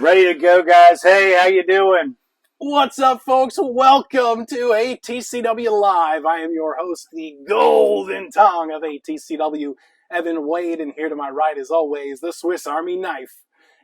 Ready to go, guys. Hey, how you doing? What's up, folks? Welcome to ATCW Live. I am your host, the golden tongue of ATCW, Evan Wade, and here to my right, as always, the Swiss Army knife,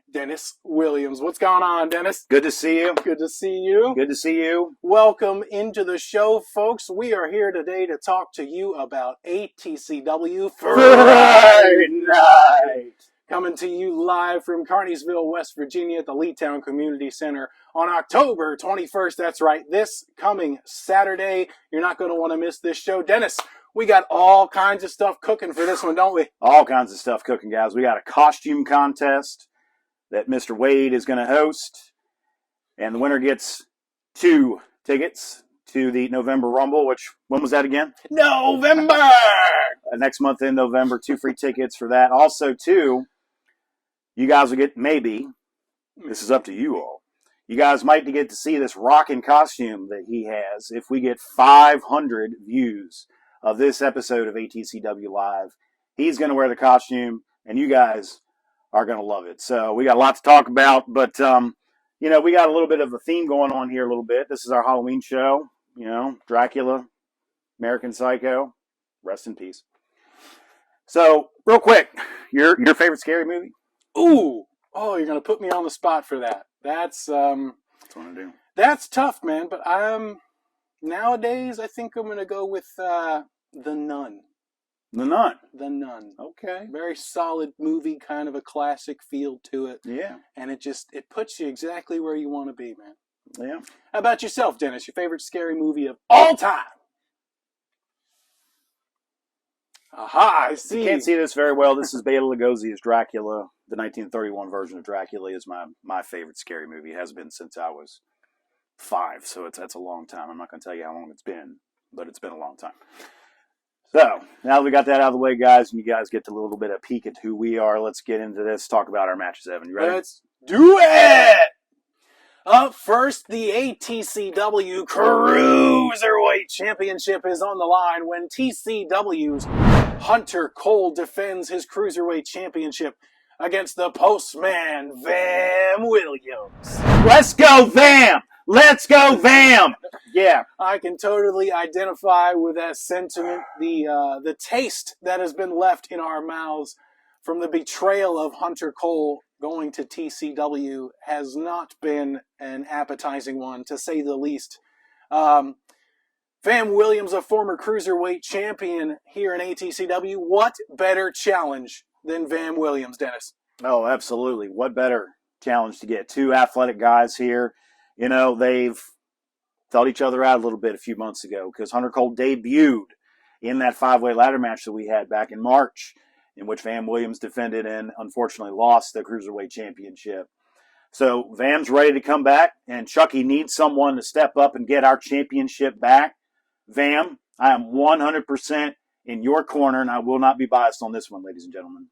Dennis Williams. What's going on, Dennis? Good to see you. Good to see you. Good to see you. Welcome into the show, folks. We are here today to talk to you about ATCW Fright Night. Coming to you live from Carneysville, West Virginia at the Leetown Community Center on October 21st. That's right, this coming Saturday. You're not going to want to miss this show. Dennis, we got all kinds of stuff cooking for this one, don't we? All kinds of stuff cooking, guys. We got a costume contest that Mr. Wade is going to host. And the winner gets 2 tickets to the November Rumble, which, when was that again? November! Next month in November, 2 free tickets for that. Also, too, you guys will get, maybe, this is up to you all, you guys might get to see this rockin' costume that he has if we get 500 views of this episode of ATCW Live. He's going to wear the costume, and you guys are going to love it. So we got a lot to talk about, but, you know, we got a little bit of a theme going on here a little bit. This is our Halloween show, you know, Dracula, American Psycho, rest in peace. So, real quick, your favorite scary movie? Ooh! Oh, you're going to put me on the spot for that. That's what I do. That's tough, man. But nowadays, I think I'm going to go with The Nun. The Nun. The Nun. Okay. Very solid movie, kind of a classic feel to it. Yeah. And it puts you exactly where you want to be, man. Yeah. How about yourself, Dennis? Your favorite scary movie of all time? Aha, I see. You can't see this very well. This is Bela Lugosi's Dracula. The 1931 version of Dracula is my favorite scary movie. It has been since I was 5, so that's a long time. I'm not going to tell you how long it's been, but it's been a long time. So, now that we got that out of the way, guys, and you guys get a little bit of peek at who we are, let's get into this, talk about our matches, Evan. You ready? Let's do it! Up first, the ATCW Cruiserweight Championship is on the line when TCW's Hunter Cole defends his Cruiserweight Championship against the Postman, Vam Williams. Let's go, Vam! Let's go, Vam! Yeah. I can totally identify with that sentiment. The taste that has been left in our mouths from the betrayal of Hunter Cole going to TCW has not been an appetizing one, to say the least. Vam Williams, a former Cruiserweight champion here in ATCW. What better challenge than Vam Williams, Dennis? Oh, absolutely. What better challenge to get? 2 athletic guys here. You know, they've felt each other out a little bit a few months ago because Hunter Cole debuted in that 5-way ladder match that we had back in March, in which Vam Williams defended and unfortunately lost the Cruiserweight Championship. So Vam's ready to come back, and Chucky needs someone to step up and get our championship back. Vam, I am 100% in your corner, and I will not be biased on this one, ladies and gentlemen.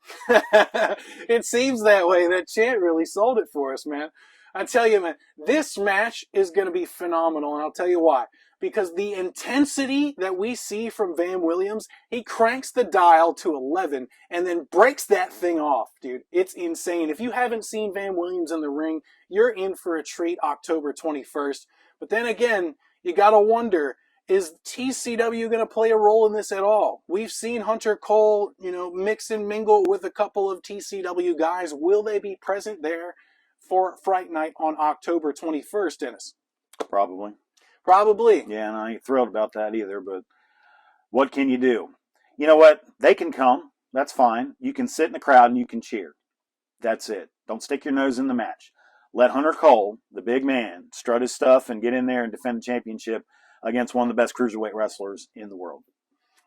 It seems that way. That chant really sold it for us, man. I tell you, man, this match is going to be phenomenal, and I'll tell you why. Because the intensity that we see from Vam Williams, he cranks the dial to 11 and then breaks that thing off, dude. It's insane. If you haven't seen Vam Williams in the ring, you're in for a treat October 21st. But then again, you got to wonder, is TCW going to play a role in this at all? We've seen Hunter Cole, mix and mingle with a couple of TCW guys. Will they be present there for Fright Night on October 21st, Dennis? Probably. Yeah, and I ain't thrilled about that either, but what can you do? You know what? They can come. That's fine. You can sit in the crowd and you can cheer. That's it. Don't stick your nose in the match. Let Hunter Cole, the big man, strut his stuff and get in there and defend the championship against one of the best cruiserweight wrestlers in the world.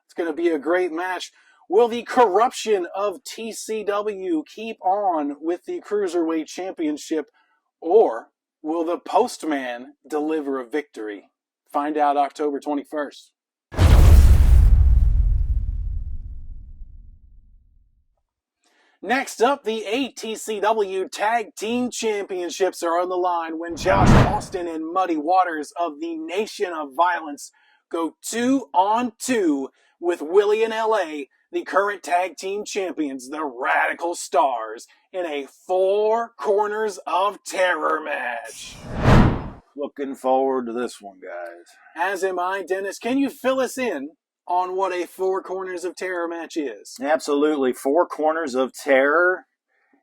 It's going to be a great match. Will the corruption of TCW keep on with the Cruiserweight Championship, or will the Postman deliver a victory? Find out October 21st. Next up, the ATCW Tag Team Championships are on the line when Josh Austin and Muddy Waters of the Nation of Violence go 2-on-2 with Willie and LA, the current tag team champions, the Radical Stars, in a Four Corners of Terror match. Looking forward to this one, guys. As am I, Dennis. Can you fill us in on what a Four Corners of Terror match is? Absolutely. Four Corners of Terror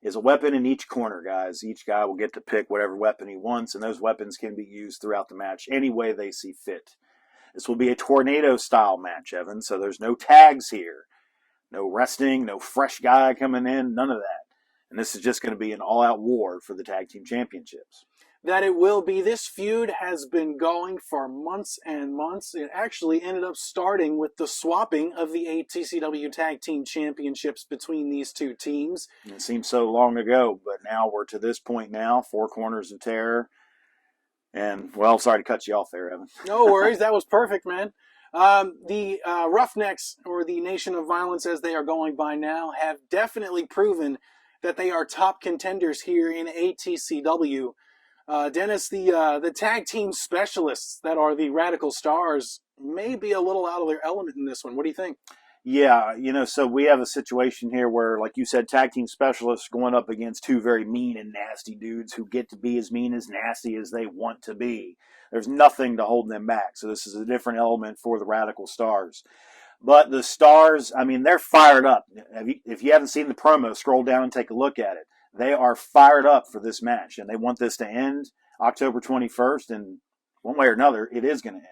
is a weapon in each corner, guys. Each guy will get to pick whatever weapon he wants, and those weapons can be used throughout the match any way they see fit. This will be a tornado-style match, Evan, so there's no tags here. No resting, no fresh guy coming in, none of that. And this is just going to be an all-out war for the tag team championships. That it will be. This feud has been going for months and months. It actually ended up starting with the swapping of the ATCW Tag Team Championships between these two teams. It seems so long ago, but now we're to this point now, Four Corners of Terror. And, well, sorry to cut you off there, Evan. No worries. That was perfect, man. The Roughnecks, or the Nation of Violence as they are going by now, have definitely proven that they are top contenders here in ATCW. Dennis, the tag team specialists that are the Radical Stars may be a little out of their element in this one. What do you think? Yeah, so we have a situation here where, like you said, tag team specialists going up against two very mean and nasty dudes who get to be as mean as nasty as they want to be. There's nothing to hold them back. So this is a different element for the Radical Stars. But the Stars, they're fired up. If you haven't seen the promo, scroll down and take a look at it. They are fired up for this match, and they want this to end October 21st, and one way or another, it is going to end.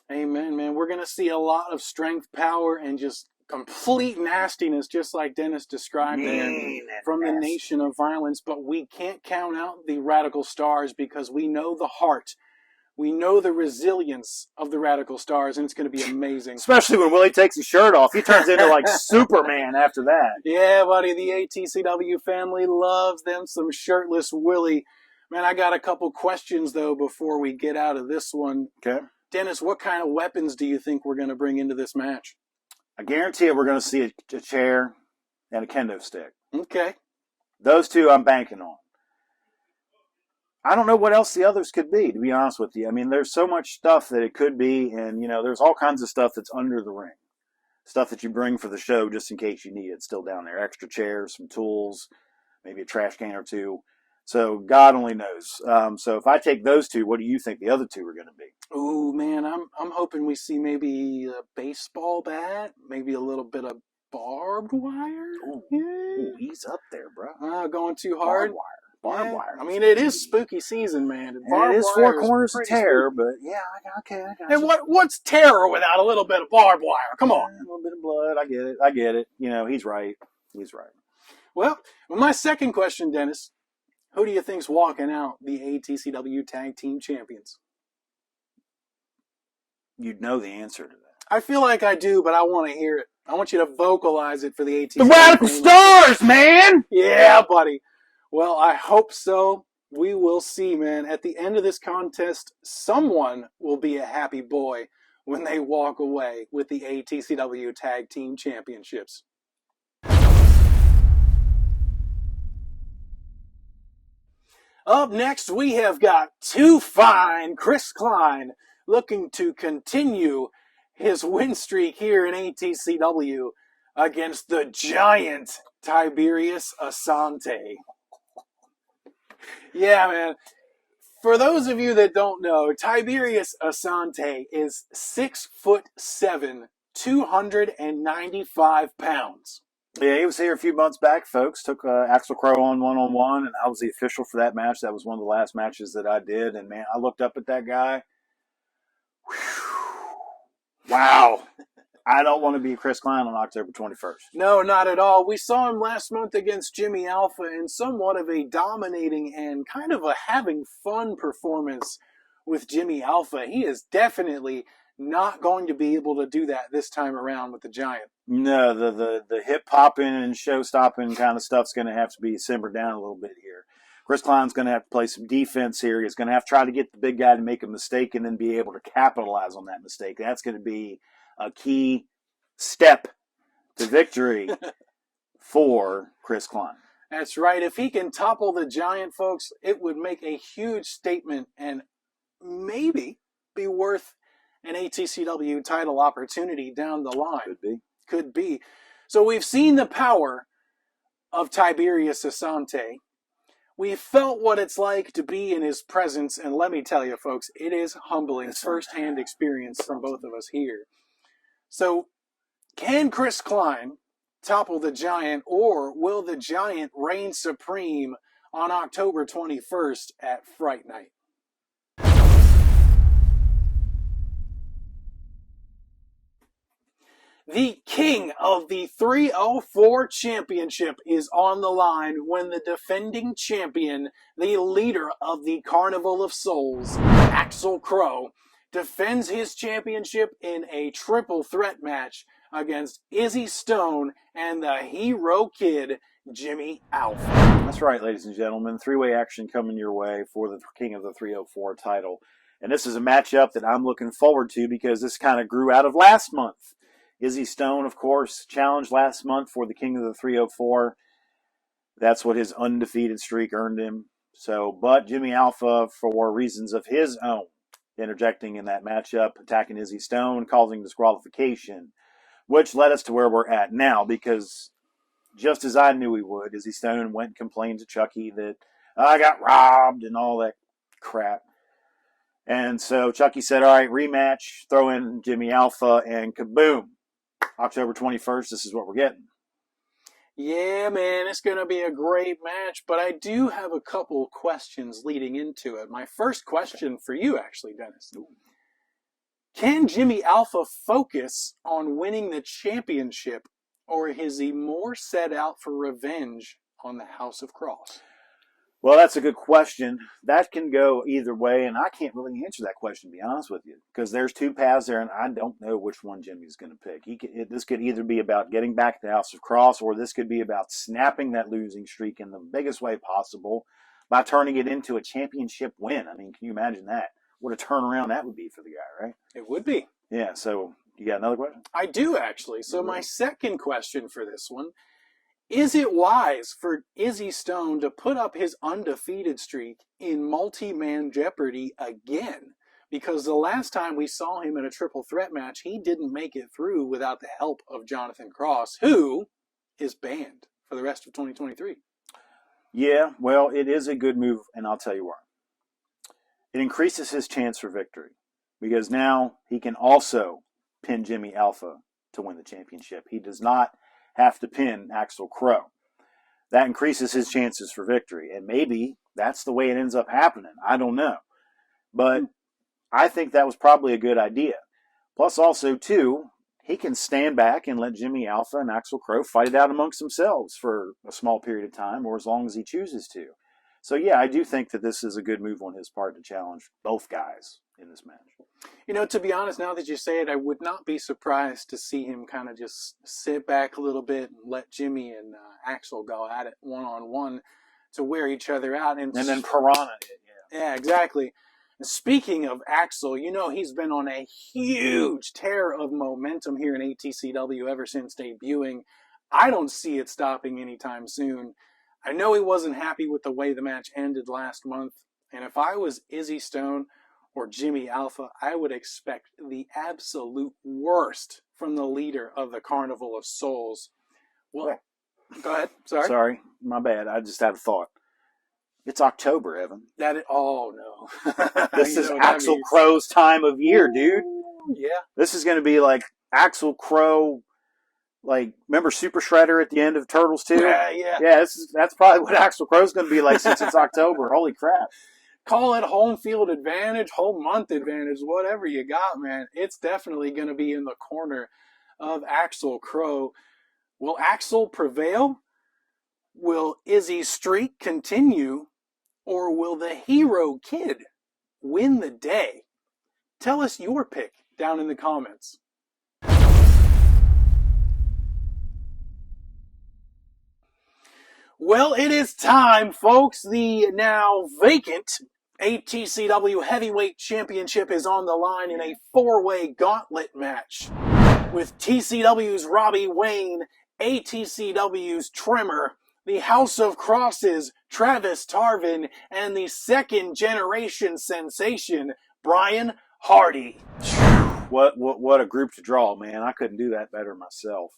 Amen, man. We're going to see a lot of strength, power, and just complete nastiness, just like Dennis described there from the Nation of Violence. But we can't count out the Radical Stars because we know the heart. We know the resilience of the Radical Stars, and it's going to be amazing. Especially when Willie takes his shirt off. He turns into like Superman after that. Yeah, buddy. The ATCW family loves them some shirtless Willie. Man, I got a couple questions, though, before we get out of this one. Okay. Dennis, what kind of weapons do you think we're going to bring into this match? I guarantee we're going to see a chair and a kendo stick. Okay. Those two I'm banking on. I don't know what else the others could be, to be honest with you. There's so much stuff that it could be, and, there's all kinds of stuff that's under the ring. Stuff that you bring for the show just in case you need it still down there. Extra chairs, some tools, maybe a trash can or two. So God only knows. So if I take those two, what do you think the other two are going to be? Ooh, man, I'm hoping we see maybe a baseball bat, maybe a little bit of barbed wire. Ooh, yeah. Ooh, he's up there, bro. Going too hard. Barbed wire. It is spooky season, man. It is Four Corners of Terror, but yeah, okay, I got And you. what's terror without a little bit of barbed wire? Come on. A little bit of blood. I get it. He's right. Well, my second question, Dennis. Who do you think's walking out the ATCW Tag Team Champions? You'd know the answer to that. I feel like I do, but I want to hear it. I want you to vocalize it for the ATCW. The Radical Stars, man! Yeah, buddy. Well, I hope so. We will see, man. At the end of this contest, someone will be a happy boy when they walk away with the ATCW Tag Team Championships. Up next, we have got Too Fine Chris Klein looking to continue his win streak here in ATCW against the giant Tiberius Asante. Yeah, man. For those of you that don't know, Tiberius Asante is 6'7", 295 pounds. Yeah, he was here a few months back, folks. Took Axel Crow on one-on-one, and I was the official for that match. That was one of the last matches that I did, and man, I looked up at that guy. Whew. Wow. I don't want to be Chris Klein on October 21st. No, not at all. We saw him last month against Jimmy Alpha in somewhat of a dominating and kind of a having fun performance with Jimmy Alpha. He is definitely not going to be able to do that this time around with the Giant. No, the hip-hopping and show-stopping kind of stuff's going to have to be simmered down a little bit here. Chris Klein's going to have to play some defense here. He's going to have to try to get the big guy to make a mistake and then be able to capitalize on that mistake. That's going to be a key step to victory for Chris Klein. That's right. If he can topple the Giant, folks, it would make a huge statement and maybe be worth an ATCW title opportunity down the line. Could be. Could be. So we've seen the power of Tiberius Asante. We felt what it's like to be in his presence, and let me tell you, folks, it is humbling. First-hand experience from both of us here. So, can Chris Klein topple the Giant, or will the Giant reign supreme on October 21st at Fright Night? The king of the 304 championship is on the line when the defending champion, the leader of the Carnival of Souls, Axel Crow, defends his championship in a triple threat match against Izzy Stone and the Hero Kid, Jimmy Alpha. That's right, ladies and gentlemen. Three-way action coming your way for the king of the 304 title. And this is a matchup that I'm looking forward to because this kind of grew out of last month. Izzy Stone, of course, challenged last month for the king of the 304. That's what his undefeated streak earned him. But Jimmy Alpha, for reasons of his own, interjecting in that matchup, attacking Izzy Stone, causing disqualification, which led us to where we're at now because just as I knew he would, Izzy Stone went and complained to Chucky that I got robbed and all that crap. And so Chucky said, all right, rematch, throw in Jimmy Alpha, and kaboom. October 21st, this is what we're getting. Yeah, man, it's going to be a great match, but I do have a couple questions leading into it. My first question for you, actually, Dennis. Can Jimmy Alpha focus on winning the championship, or is he more set out for revenge on the House of Cross? Well, that's a good question. That can go either way, and I can't really answer that question, to be honest with you, because there's two paths there, and I don't know which one Jimmy's going to pick. This could either be about getting back to the House of Cross, or this could be about snapping that losing streak in the biggest way possible by turning it into a championship win. I mean, can you imagine that? What a turnaround that would be for the guy, right? It would be. Yeah, so you got another question? I do, actually. So my second question for this one, is it wise for Izzy Stone to put up his undefeated streak in multi-man Jeopardy again? Because the last time we saw him in a triple threat match, he didn't make it through without the help of Jonathan Cross, who is banned for the rest of 2023. Yeah, well, it is a good move, and I'll tell you why. It increases his chance for victory because now he can also pin Jimmy Alpha to win the championship. He does not have to pin Axel Crow. That increases his chances for victory. And maybe that's the way it ends up happening. I don't know. But I think that was probably a good idea. Plus also, too, he can stand back and let Jimmy Alpha and Axel Crow fight it out amongst themselves for a small period of time or as long as he chooses to. So, yeah, I do think that this is a good move on his part to challenge both guys in this match. You know, to be honest, now that you say it, I would not be surprised to see him kind of just sit back a little bit and let Jimmy and Axel go at it one-on-one to wear each other out. And then piranha it, yeah. Yeah, exactly. And speaking of Axel, you know he's been on a huge tear of momentum here in ATCW ever since debuting. I don't see it stopping anytime soon. I know he wasn't happy with the way the match ended last month, and if I was Izzy Stone or Jimmy Alpha, I would expect the absolute worst from the leader of the Carnival of Souls. Well, go ahead. Sorry, my bad. I just had a thought. It's October, Evan. Oh, no. This is Axel Crow's time of year, dude. Yeah. This is going to be like Axel Crow, like, remember Super Shredder at the end of Turtles 2? Yeah. Yeah, that's probably what Axel Crow's going to be like since it's October. Holy crap. Call it home field advantage, home month advantage, whatever you got, man. It's definitely going to be in the corner of Axel Crow. Will Axel prevail? Will Izzy's streak continue? Or will the Hero Kid win the day? Tell us your pick down in the comments. Well, it is time, folks. The now vacant ATCW Heavyweight Championship is on the line in a four-way gauntlet match with TCW's Robbie Wayne, ATCW's Tremor, the House of Crosses, Travis Tarvin, and the second-generation sensation, Brian Hardy. What a group to draw, man. I couldn't do that better myself.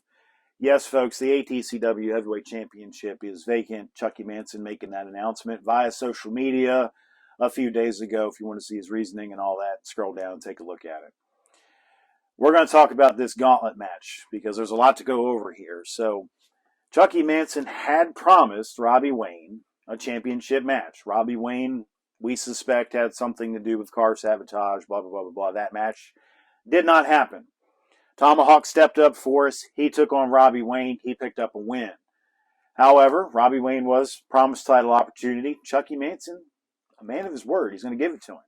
Yes, folks, the ATCW Heavyweight Championship is vacant. Chucky Manson making that announcement via social media a few days ago. If you want to see his reasoning and all that, scroll down and take a look at it. We're going to talk about this gauntlet match because there's a lot to go over here. So, Chucky Manson had promised Robbie Wayne a championship match. Robbie Wayne, we suspect, had something to do with car sabotage, blah, blah, blah, blah, blah. That match did not happen. Tomahawk stepped up for us. He took on Robbie Wayne. He picked up a win. However, Robbie Wayne was promised title opportunity. Chucky Manson, a man of his word, he's going to give it to him.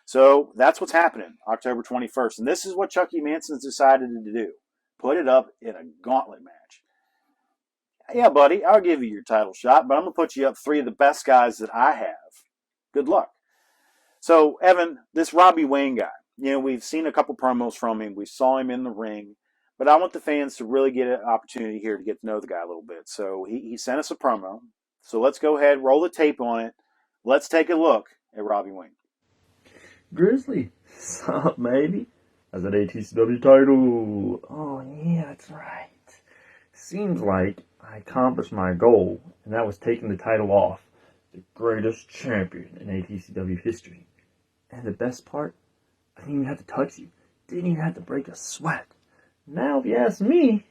So that's what's happening October 21st. And this is what Chucky Manson's decided to do. Put it up in a gauntlet match. Yeah, buddy, I'll give you your title shot, but I'm going to put you up 3 of the best guys that I have. Good luck. So, Evan, this Robbie Wayne guy, we've seen a couple promos from him. We saw him in the ring. But I want the fans to really get an opportunity here to get to know the guy a little bit. So he sent us a promo. So let's go ahead, roll the tape on it. Let's take a look at Robbie Wayne. Grizzly, sup, baby? That's an ATCW title. Oh, yeah, that's right. Seems like I accomplished my goal, and that was taking the title off the greatest champion in ATCW history. And the best part, I didn't even have to touch you. Didn't even have to break a sweat. Now, if you ask me,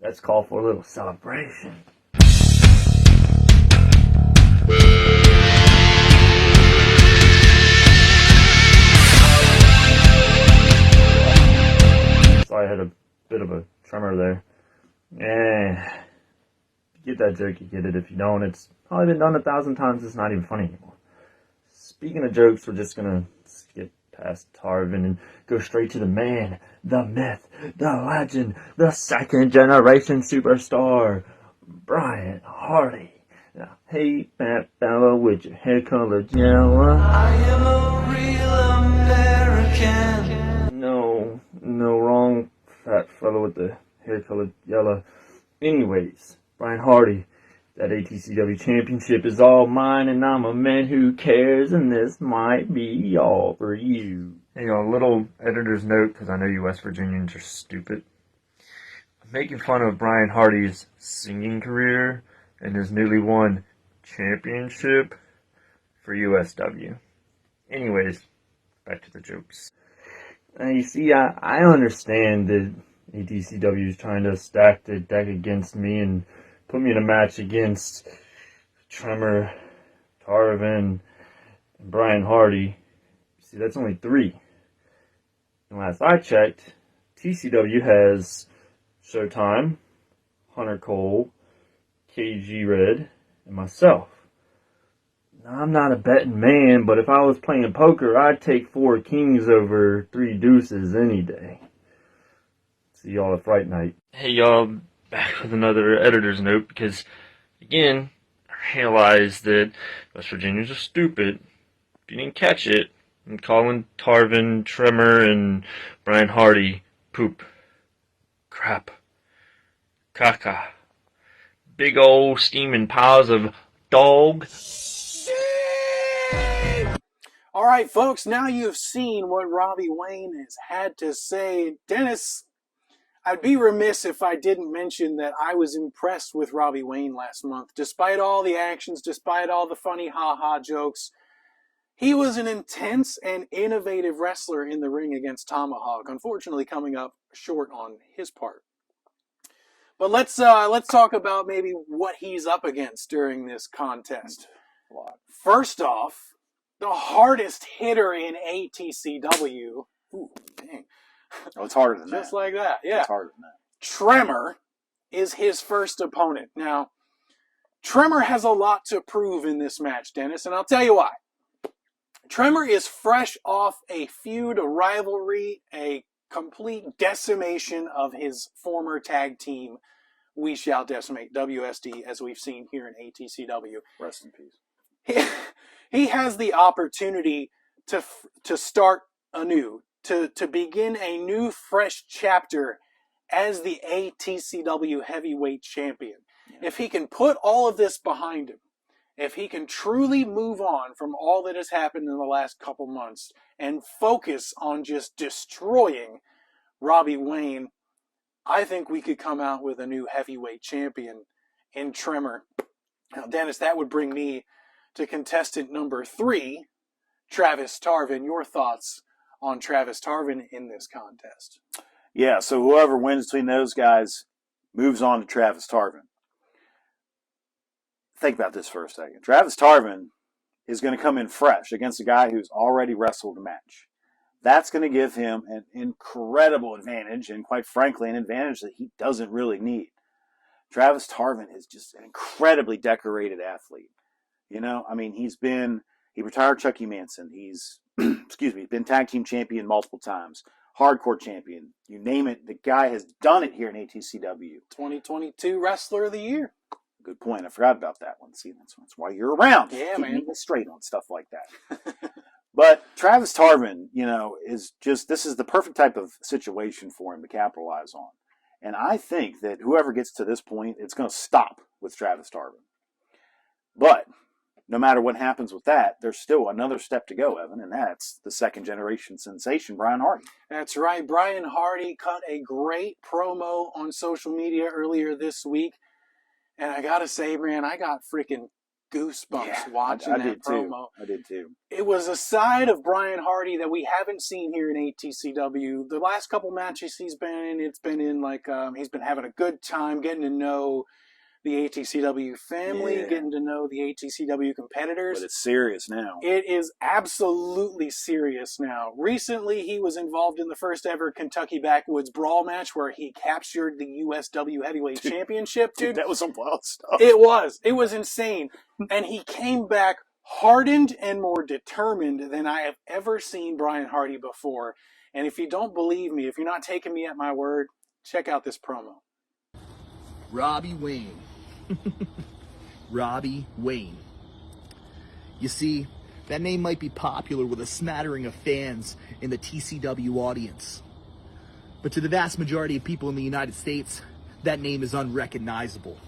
let's call for a little celebration. Sorry, I had a bit of a tremor there. Get that joke, you get it. If you don't, it's probably been done 1,000 times. It's not even funny anymore. Speaking of jokes, we're just gonna skip past Tarvin and go straight to the man, the myth, the legend, the second generation superstar, Brian Hardy. Now, hey, fat fella with your hair colored yellow. I am a real American. No, wrong fat fella with the hair colored yellow. Anyways, Brian Hardy, that ATCW championship is all mine, and I'm a man who cares, and this might be all for you. Hey, a little editor's note, because I know you West Virginians are stupid. I'm making fun of Brian Hardy's singing career and his newly won championship for USW. Anyways, back to the jokes. You see, I understand that ATCW is trying to stack the deck against me and put me in a match against Tremor, Tarvin, and Brian Hardy. See, that's only 3. And last I checked, TCW has Showtime, Hunter Cole, KG Red, and myself. Now, I'm not a betting man, but if I was playing poker, I'd take 4 kings over 3 deuces any day. See y'all at Fright Night. Hey y'all, back with another editor's note, because, again, I realized that West Virginians are stupid. If you didn't catch it, I'm calling Tarvin, Tremor, and Brian Hardy poop, crap, caca, big old steaming piles of dog. All right, folks, now you've seen what Robbie Wayne has had to say. Dennis, I'd be remiss if I didn't mention that I was impressed with Robbie Wayne last month. Despite all the actions, despite all the funny ha-ha jokes, he was an intense and innovative wrestler in the ring against Tomahawk, unfortunately coming up short on his part. But let's talk about maybe what he's up against during this contest. First off, the hardest hitter in ATCW. Ooh, dang. Oh, it's harder than that. Just like that, yeah. It's harder than that. Tremor is his first opponent. Now, Tremor has a lot to prove in this match, Dennis, and I'll tell you why. Tremor is fresh off a feud, a rivalry, a complete decimation of his former tag team, We Shall Decimate, WSD, as we've seen here in ATCW. Rest in peace. He has the opportunity to start anew, to begin a new, fresh chapter as the ATCW heavyweight champion. Yeah. If he can put all of this behind him if he can truly move on from all that has happened in the last couple months and focus on just destroying Robbie Wayne, I think we could come out with a new heavyweight champion in Tremor. Now, Dennis, that would bring me to contestant number 3, Travis Tarvin. Your thoughts on Travis Tarvin in this contest? Yeah, so whoever wins between those guys moves on to Travis Tarvin. Think about this for a second. Travis Tarvin is going to come in fresh against a guy who's already wrestled a match. That's going to give him an incredible advantage, and quite frankly, an advantage that he doesn't really need. Travis Tarvin is just an incredibly decorated athlete. You know, I mean, he retired Chucky Manson. He's, been tag team champion multiple times, hardcore champion. You name it, the guy has done it here in ATCW. 2022 Wrestler of the Year. Good point. I forgot about that one. See, that's why you're around. Yeah, Keep man. me straight on stuff like that. But Travis Tarvin, is just, this is the perfect type of situation for him to capitalize on. And I think that whoever gets to this point, it's going to stop with Travis Tarvin. But no matter what happens with that, there's still another step to go, Evan, and that's the second generation sensation, Brian Hardy. That's right. Brian Hardy cut a great promo on social media earlier this week. And I got to say, man, I got freaking goosebumps watching that promo. I did too. It was a side of Brian Hardy that we haven't seen here in ATCW. The last couple matches he's been in, he's been having a good time getting to know the ATCW family, getting to know the ATCW competitors. But it's serious now. It is absolutely serious now. Recently, he was involved in the first ever Kentucky Backwoods Brawl match where he captured the USW Heavyweight Championship, dude. That was some wild stuff. It was insane. And he came back hardened and more determined than I have ever seen Brian Hardy before. And if you don't believe me, if you're not taking me at my word, check out this promo. Robbie Wayne. Robbie Wayne. You see, that name might be popular with a smattering of fans in the TCW audience. But to the vast majority of people in the United States, that name is unrecognizable.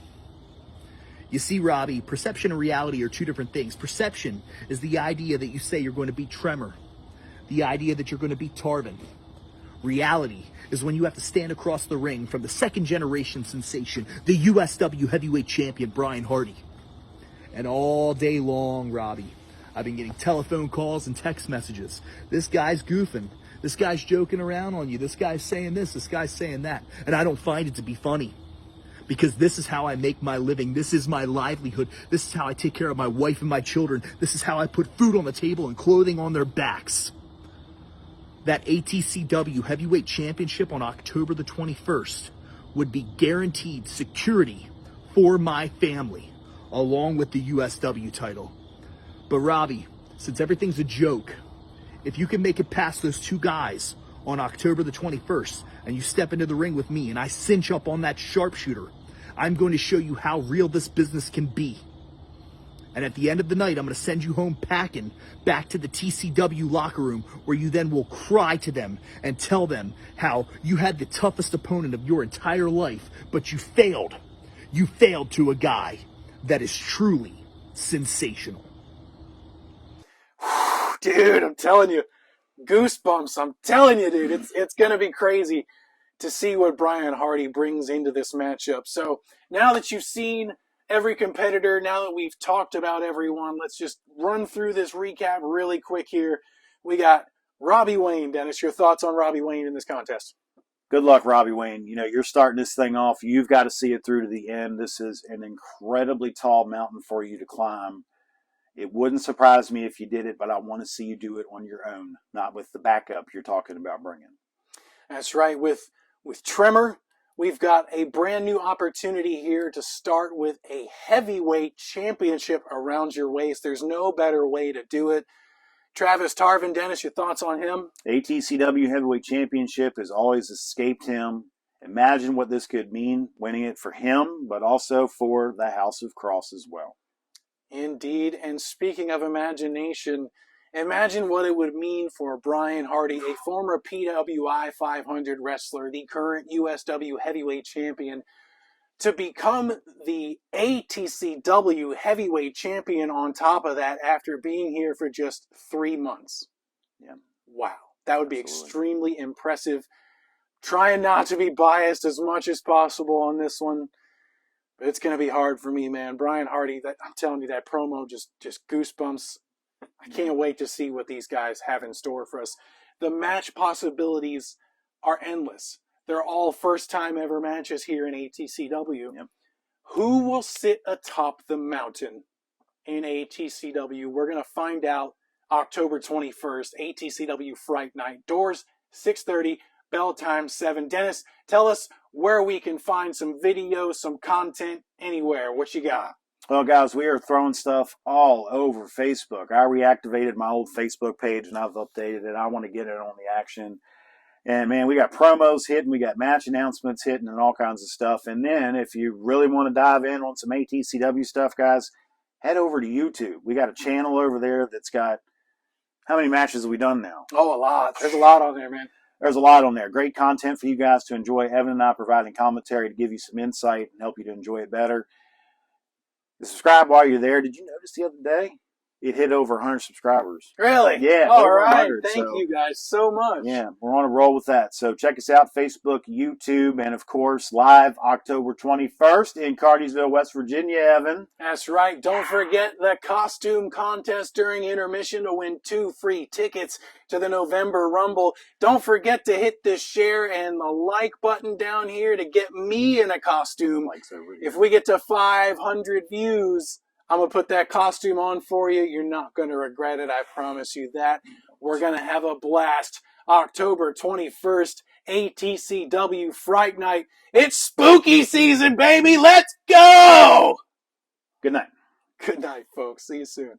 You see, Robbie, perception and reality are two different things. Perception is the idea that you say you're going to beat Tremor. The idea that you're going to beat Tarvin. Reality is when you have to stand across the ring from the second generation sensation, the USW heavyweight champion, Brian Hardy. And all day long, Robbie, I've been getting telephone calls and text messages. This guy's goofing. This guy's joking around on you. This guy's saying this guy's saying that. And I don't find it to be funny. Because this is how I make my living. This is my livelihood. This is how I take care of my wife and my children. This is how I put food on the table and clothing on their backs. That ATCW Heavyweight Championship on October the 21st would be guaranteed security for my family, along with the USW title. But Robbie, since everything's a joke, if you can make it past those two guys on October the 21st, and you step into the ring with me, and I cinch up on that sharpshooter, I'm going to show you how real this business can be. And at the end of the night, I'm going to send you home packing back to the TCW locker room, where you then will cry to them and tell them how you had the toughest opponent of your entire life, but you failed. You failed to a guy that is truly sensational. Dude, I'm telling you, goosebumps. I'm telling you, dude, it's going to be crazy to see what Brian Hardy brings into this matchup. So now that you've seen every competitor, now that we've talked about everyone, let's just run through this recap really quick here. We got Robbie Wayne. Dennis, your thoughts on Robbie Wayne in this contest? Good luck, Robbie Wayne. You're starting this thing off. You've got to see it through to the end. This is an incredibly tall mountain for you to climb. It wouldn't surprise me if you did it, but I want to see you do it on your own, not with the backup you're talking about bringing. That's right. With Tremor, we've got a brand new opportunity here to start with a heavyweight championship around your waist. There's no better way to do it. Travis Tarvin, Dennis, your thoughts on him? ATCW Heavyweight Championship has always escaped him. Imagine what this could mean, winning it for him, but also for the House of Cross as well. Indeed. And speaking of imagination, imagine what it would mean for Brian Hardy, a former PWI 500 wrestler, the current USW heavyweight champion, to become the ATCW heavyweight champion on top of that after being here for just 3 months. Yeah. Wow. That would be Absolutely. extremely impressive. Trying not to be biased as much as possible on this one. But it's going to be hard for me, man. Brian Hardy, I'm telling you, that promo just goosebumps. I can't wait to see what these guys have in store for us. The match possibilities are endless. They're all first-time ever matches here in ATCW. Yep. Who will sit atop the mountain in ATCW? We're going to find out October 21st, ATCW Fright Night. Doors, 6:30, bell time, 7. Dennis, tell us where we can find some videos, some content, anywhere. What you got? Well, guys, we are throwing stuff all over Facebook. I reactivated my old Facebook page, and I've updated it. I want to get it on the action. And, man, we got promos hitting, we got match announcements hitting, and all kinds of stuff. And then if you really want to dive in on some ATCW stuff, guys, head over to YouTube. We got a channel over there that's got, how many matches have we done now? Oh, a lot. There's a lot on there, man. There's a lot on there. Great content for you guys to enjoy. Evan and I providing commentary to give you some insight and help you to enjoy it better. Subscribe while you're there. Did you notice the other day? It hit over 100 subscribers. Really? Yeah. All over right. 100, Thank you guys so much. Yeah, we're on a roll with that. So check us out, Facebook, YouTube, and, of course, live October 21st in Cartersville, West Virginia, Evan. That's right. Don't forget the costume contest during intermission to win 2 free tickets to the November Rumble. Don't forget to hit the share and the like button down here to get me in a costume. Likes over here. If we get to 500 views, I'm going to put that costume on for you. You're not going to regret it. I promise you that. We're going to have a blast. October 21st, ATCW Fright Night. It's spooky season, baby. Let's go! Good night. Good night, folks. See you soon.